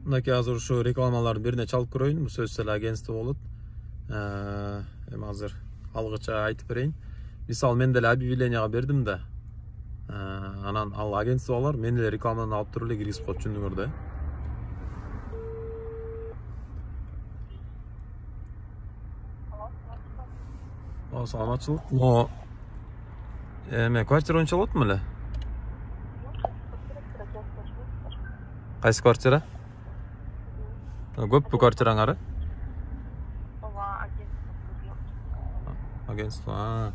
Мынакей азыр ушу рекламалардын бирине чалып көрөйүн. Бул сөзсүз агентство болот. Эми азыр алгыча айтып берейин. Мисалы мен деле объявленияга бердим да. Анан ал агентстволор мен деле рекламаны алып туруп эле киргизип коет, түшүндүңөр да. Саламатчылык. Но эме квартира онча болотму эле? Кайсы квартира? Көппү квартираңары? Агентство.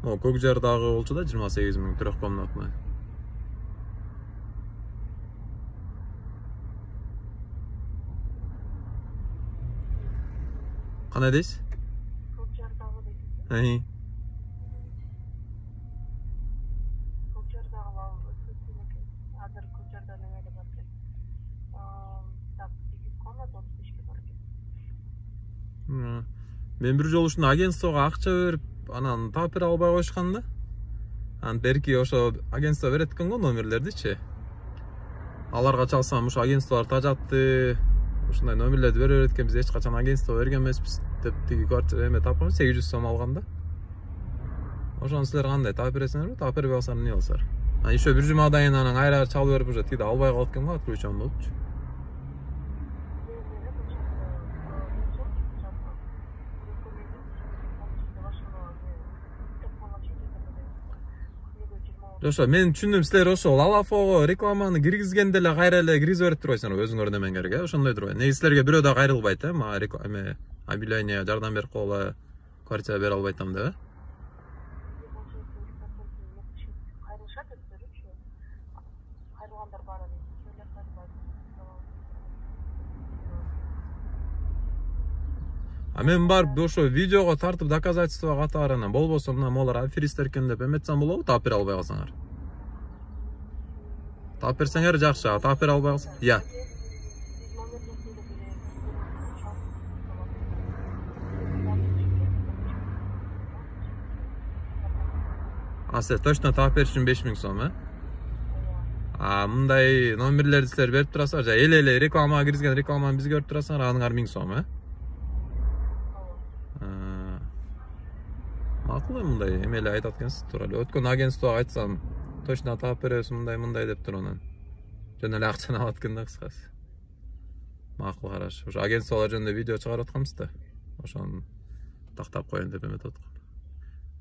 Көк жардагы болчу да 28 000 трехкомнатный. Кандай дейсиз? Көк жардагы дейсиз. Көк жардагы ал өсөтүнөкөй. Азыр көк жардагы немеде бар экен. Так, 2 комната 35 бар экен. Мен бир жолу ушуну агентствого акча берип, анан таап бере албай коюшкан да. Анан берки ошо агентство берет экен го номерлердичи. Аларга чалсам ушу агентстволор тажатты. Ушундай номерлерди бере берет экен, биз эч качан агентство берген эмеспиз деп тиги квартира эме тапкан 800 сом алган да. Ошону силер кандай таап бересиңерби? Таап бербей калсаң эмне кыласыңар? Еще бир жумадан кийин анан айры чалып берип уже тигиде албай калат экен го, отключен болупчу. Ошо мен түшүндүм, силер ошол Алафого рекламаны киргизгенде эле кайра эле киргизип берип турбайсыңарбы өзүңөр немеңерге, ошондой турбайбы? Неги силерге бирөө да кайрылбайт, мага эме объявление жардам берип койгула, квартира бере албай атам деп, Кайрылышат өздөрүчү. Кайрылгандар бар эле. Кимдер кайрылбайт. Мен барып ошо видеого тартып доказательство катары анан болбосо мына молар аферисттер экен деп эметсем болобу, таап бере албай калсаңар? Таап берсеңер жакшы, таап бере албай калсаң. Силер точно таап бериш үчүн 5000 сом, мындай номерлерди силер берип турасыңар, жа эле рекламага киргизген рекламаны бизге берип турасыңар, аныңар 1000 сом, Макул мындай эме эле айтат экенсиз, туура эле. Өткөн агентствого айтсам, точно таап беребиз мындай деп туруп анан. Жөн эле акчаны алат экен да кыскасы. Макул, караш. Ошо агентстволор жөнүндө видео чыгарып атканбыз да. Ошону тактап коеюн деп эметип аткам.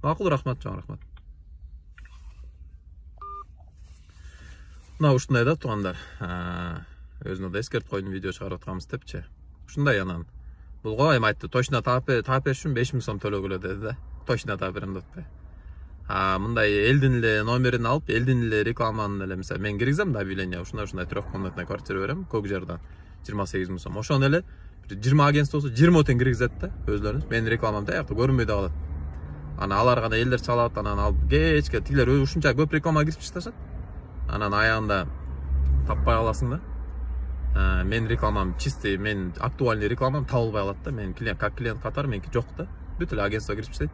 Макул, рахмат, чоң рахмат. Мына ушундай да туугандар. Өзүнө да эскертип койдум, видео чыгарып атканбыз депчи. Ушундай анан. Бул го эми айтты, точно таап бериш үчүн 5000 сом төлөгүлө деди да. Точно таап берем деп атпай. Мындай элдин эле номерин алып, элдин эле рекламаны эле мисалы мен киргизем да объявление, ушундай трехкомнатный квартира берем, көк жардан 28 000 сом. Ошону эле 20 агентствосу 20 тең киргизет да өзлөрүнүз. Менин рекламам таякта көрүнбөй да калат. Анан алар гана элдер чалат, анан алып кечке тигилер ушунча көп реклама кирип чыгышат. Анан аягында таппай каласың да. Мен рекламам чистый, мен актуальный рекламам табылбай калат да. Мен клиент, как клиент катары меники жок да. Бүт эле агентство кирип чыгат.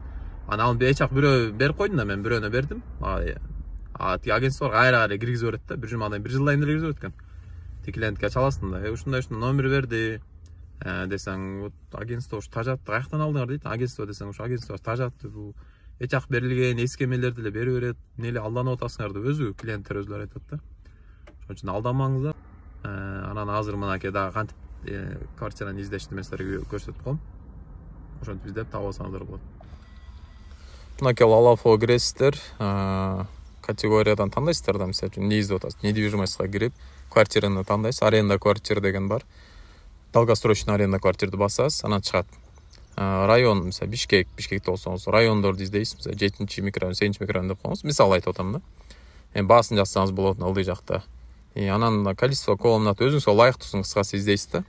Анан эчак бирөө берип койдум да, мен бирөөнө бердим. Тиги агентство кайра киргизип берет да. Бир жумадан бир жылдан эле киргизип берет экен. Тиги клиентке чаласың да. Ушундай номер берди. Десең, вот агентство ушу тажатты. Каяктан алдыңар дейт. Агентство десең, ушу агентство тажатты. Бул эчак берилген эскемелерди эле бере берет. Эмне алданып атасыңар деп өзү клиенттер өзүлөрү айтат да. Ошон үчүн алданмаңыздар. Анан азыр мынакей дагы кантип квартираны издешти мен силерге көрсөтүп коем. Ошентип издеп таап алсаңыздар болот. Мынакей Алафого киресиздер, категориядан тандайсыздар да, мисалы үчүн неиздеп атасыз, недвижимостька кирип, квартираны тандайсыз, аренда квартира деген бар. Долгосрочный аренда квартирды басасыз, анан чыгат. Район, мисалы Бишкекте болсоңуз, райондорду издейсиз, мисалы 7-чи микрорайон, 8-чи микрорайон деп коюңуз. Мисалы айтып атам да. Баасын жазсаңыз болот ылдый жакта. Анан количество комнат өзүңүзгө ылайыктуусун кыскасы издейсиз да.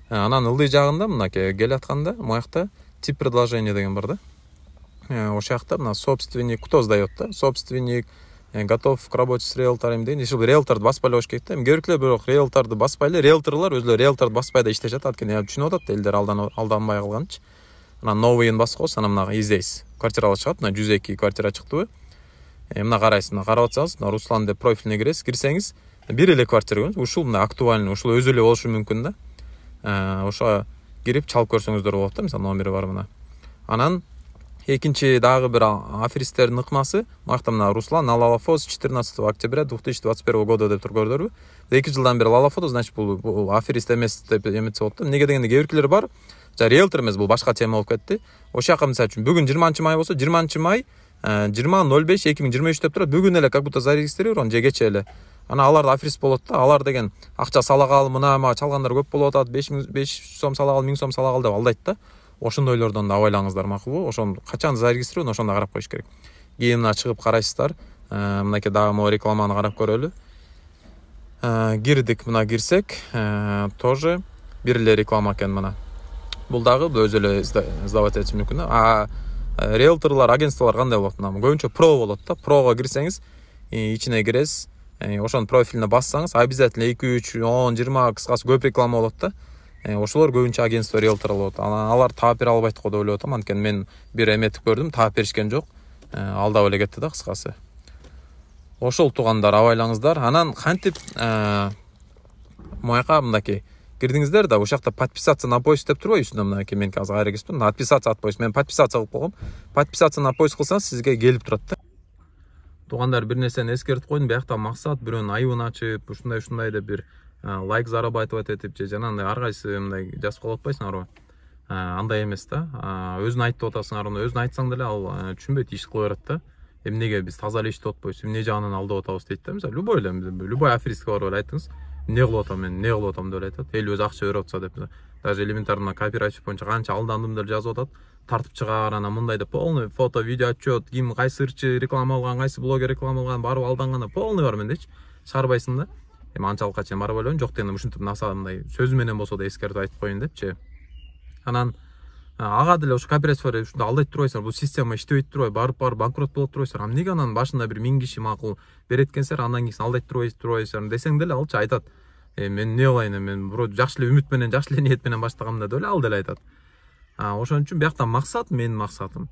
Анан ылдый жагында мынакей келатканда, моякта тип предложение деген бар да. Ошол жакта мына собственник кто сдаёт да, собственник готов к работе с риэлторами деген. Иши риэлторду баспай эле болуш керек да. Эми кээ бирок риэлторду баспай эле, риэлторлор өзүлөрү риэлторду баспай да иштешет. Анткени түшүнүп атат, элдер алданбай калганчы. Анан новыйын басып коесуз, анан мына издейсиз. Квартиралар чыгат, мына 102 квартира чыктыбы. Мына карайсыз, мына карап атсаңыз, мына Руслан деп профилине киресиз, кирсеңиз, бир эле квартира көрүңүз. Ушул мына актуальный, ушул өзү эле болушу мүмкүн да. Ошо кирип чалып көрсөңүздөр болот да, мисалы номери бар мына. Анан экинчи дагы бир аферисттердин ыкмасы, мына мына Руслан Алалафос 14 октября 2021 года деп тур көрдүрбү. 2 жылдан бери Алалафос, значит бул аферист эмес деп эметсе болот да. Эмнеге дегенде кээ бар. Риэлтор эмес, бул башка тема болуп кетти. Ошол жака мисалы үчүн бүгүн 20-май болсо, 20-май 20.05.2023 деп турат. Бүгүн эле как будто зарегистрирован же кече эле. Ана алар аферист болот да. Алар деген акча салагал, мына чалгандар көп болуп атат. 5 сом салагал, 1000 сом салагал деп алдайт да. Ошондойлордон да абайлаңыздар макулбу. Ошону качан зарегистрирован, ошондо карап коюш керек. Кийин мына чыгып карайсыздар. Мынакей дагы могу рекламаны карап көрөлү. Кирдик, мына кирсек, тоже бир эле реклама экен мына. Бул дагы өзү эле издавать этиш мүмкүн. Риэлторлар, агентстволор кандай болот? Мына көбүнчө про болот да. Прого кирсеңиз, ичине киресиз. Ошонун профилине бассаңыз, обязательно 2, 3, 10, 20 кыскасы көп реклама болот да. Ошолор көбүнчө агентство риэлтор болот. Алар таап бере албайт го деп ойлоп атам. Анткени мен бир эметип көрдүм, таап беришкен жок. Алдап эле кетти да кыскасы. Ошол туугандар абайлаңыздар. Анан кантип мояка мынакей кирдиңиздер да, ошол жакта подписаться на поиск деп турбайбы үстүндө мынакей мен азыр кайра кесиптим. Подписаться от поиск. Мен подписация кылып койгом. Подписаться на поиск кылсаңыз сизге келип турат да. Туугандар, бир нерсени эскертип койдум. Биякта максат бирөөнүн айыбын ачып, ушундай деп бир лайк зарабатывать этип же жанагындай ар кайсы мындай жазып калып атпайсыңарбы? Андай эмес да. Өзүн айтып атасыңар, өзүн айтсаң деле ал түшүнбөйт, иш кыла берет да. Эмнеге биз таза эле иштеп атпайбыз, эмне жагынан алдап атабыз дейт да. Мисалы любой аферистке барып эле айтыңыз, эмне кылып атам мен, эмне кылып атам деп айтат. Эл өзү акча берип атса деп. Даже элементарно кооператив боюнча канча алдандым деп жазып атат. Тартып чыгаар, анан мындай деп полный фото, видео отчет, ким кайсы ырчы реклама алган, кайсы блогер реклама алган, барып алданганда полный бар мендечи. Чыгарбайсың да. Эми анчалыкка чейин барып ойлойм, жок дегенде ушинтип насаа мындай сөзү менен болсо да эскертип айтып коеюн депчи. Анан ага деле ошо кооперативдер ушунда алдайт турбайсыңар, бул система иштебейт турбайбы, барып банкрот болот турбайсыңар. Эмнеге анан башында бир 1000 киши макул берет экенсиңер, андан кийин алдайт турбайсыңар десең деле алчы айтат. Мен эмне кылайын, мен жакшы эле үмүт менен, жакшы эле ниет менен баштагам да деп эле ал деле айтат. Ошон үчүн биякта максат, менин максатым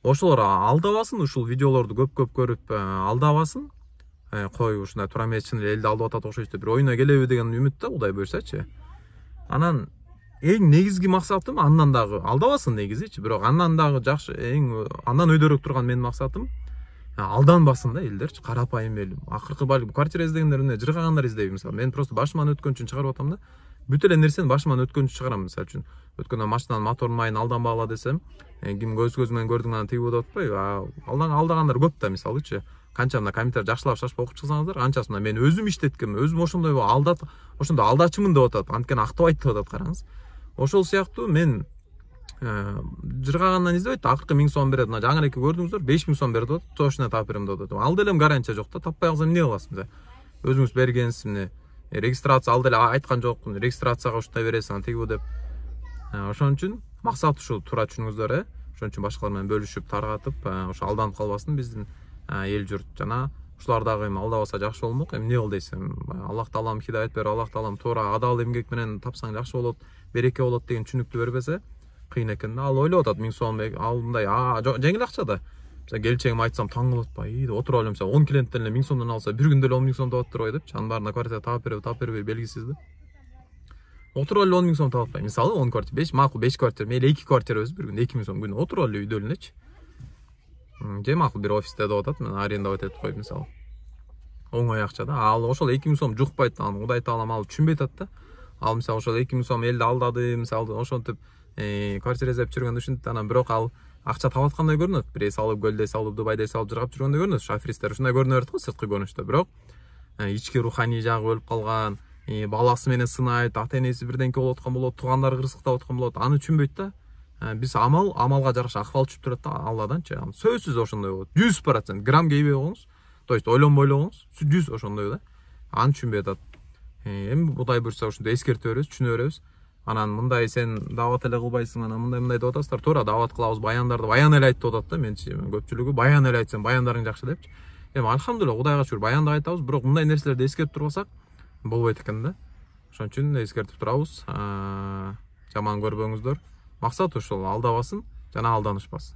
ошолор алдабасын, ушул видеолорду көп көрүп алдабасын. Кой ушундай тура эмес, чын эле элди алдап атат окшойт деп бир ойуна келеби деген үмүт да, Кудай буйрсачы. Анан эң негизги максатым андан дагы алдабасын негизичи, бирок андан дагы жакшы, андан өйдөрөөк турган менин максатым алданбасын да элдерчи, карапайым эл. Акыркы балки квартира издегендер эмне жыргагандар издейби мисалы. Мен просто башыман өткөн үчүн чыгарып атам да. Бүт эле нерсени башыман өткөн үчүн чыгарам мисалы үчүн. Өткөндө машинанын моторунун майын алданбагыла десем, ким көз менен көрдүң анан тийип деп атпайбы? Алдагандар көп да мисалычы. Канча мына комментарий жакшылап шашпай окуп чыксаңыздар, канчасы мен өзүм иштеткем, өзүм ошондой ошондо алдачымын деп атат. Анткени актабайт деп атат, караңыз. Ошол сыяктуу мен жыргагандан издебейт, акыркы 1000 сом берет. Мына жаңы эки көрдүңүздөр, 5000 сом берет деп атат. Точно таап берем деп атат. Ал деле гарантия жок да, таппай калсам эмне кыласың? Өзүңүз бергенсиз, эмне регистрация ал деле айткан жокмун, регистрацияга ушундай бересиң, тигибу деп. Ошон үчүн максат ушул, туура түшүнүңүздөр, Ошон үчүн башкалар менен бөлүшүп, таргатып, ошо алданып калбасын биздин эл журт. Жана ушулар дагы эми алдабаса жакшы болмок. Эмне кыл дейсиң? Аллах таалам хидayet берип, Аллах таалам туура адал эмгек менен тапсаң жакшы болот, береке болот деген түшүнүктү бербесе, кыйын экен да. Ал ойлоп атат 1000 сом, ал мындай жеңил акча да. Мисалы келчегиме айтсам таң калып атпайбы? Отуруп алып, мисалы 10 клиенттен эле 1000 сомдон алса, бир күндө эле 10 000 сом таап турбайбы депчи. Анын баарына квартира таап бербей белгисиз да. Отуруп эле 10 000 сом таап атпайбы? Мисалы 10 квартира, 5 квартира, мейли 2 квартирабыз бир күндө 2000 сом күнү отуруп эле үйдө эленечи. Же макул бир офисте деп атат, мен арендовать этип коюп мисалы. Оңой акча да. Ал ошол 2000 сом жукпайт, анан Кудай таалам ал түшүнбөй атат да. Ал мисалы ошол 2000 сом элди алдады, мисалы ошентип квартира издеп жүргөндө ушинтип, анан бирок ал акча таап аткандай көрүнөт. Бирей салып, көлдөй салып, Дубайдай салып жыргап жүргөндөй көрүнөт. Аферисттер ушундай көрүнө берет го сырткы көрүнүштө. Бирок ички руханий жагы өлүп калган, баласы менен сынайт, ата энеси бирденке болуп аткан болот, туугандары кырсыктап аткан болот. Аны түшүнбөйт да. Биз амалга жараша акыбал түшүп турат да Алладанчы. Сөзсүз ошондой болот. 100%. Грамм кейбей коңуз. То есть ойлонбой эле коңуз. 100 ошондой да. Аны түшүнбөй атат. Эми Кудай буйрса ушундай эскертип беребиз, түшүнө беребиз. Анан мындай сен дават эле кылбайсың, анан мындай деп атасыздар. Туура дават кылабыз, баяндарды баян эле айт деп атат да. Менчи көпчүлүгү баян эле айтсаң, баяндарың жакшы депчи. Эми алхамдулилла Кудайга шүкүр баянды айтабыз, бирок мындай нерселерди эскертип турбасак болбойт экен да. Ошон үчүн эскертип турабыз. Жаман көрбөңүздөр. Максат ушул, алдабасын жана алданышпасын.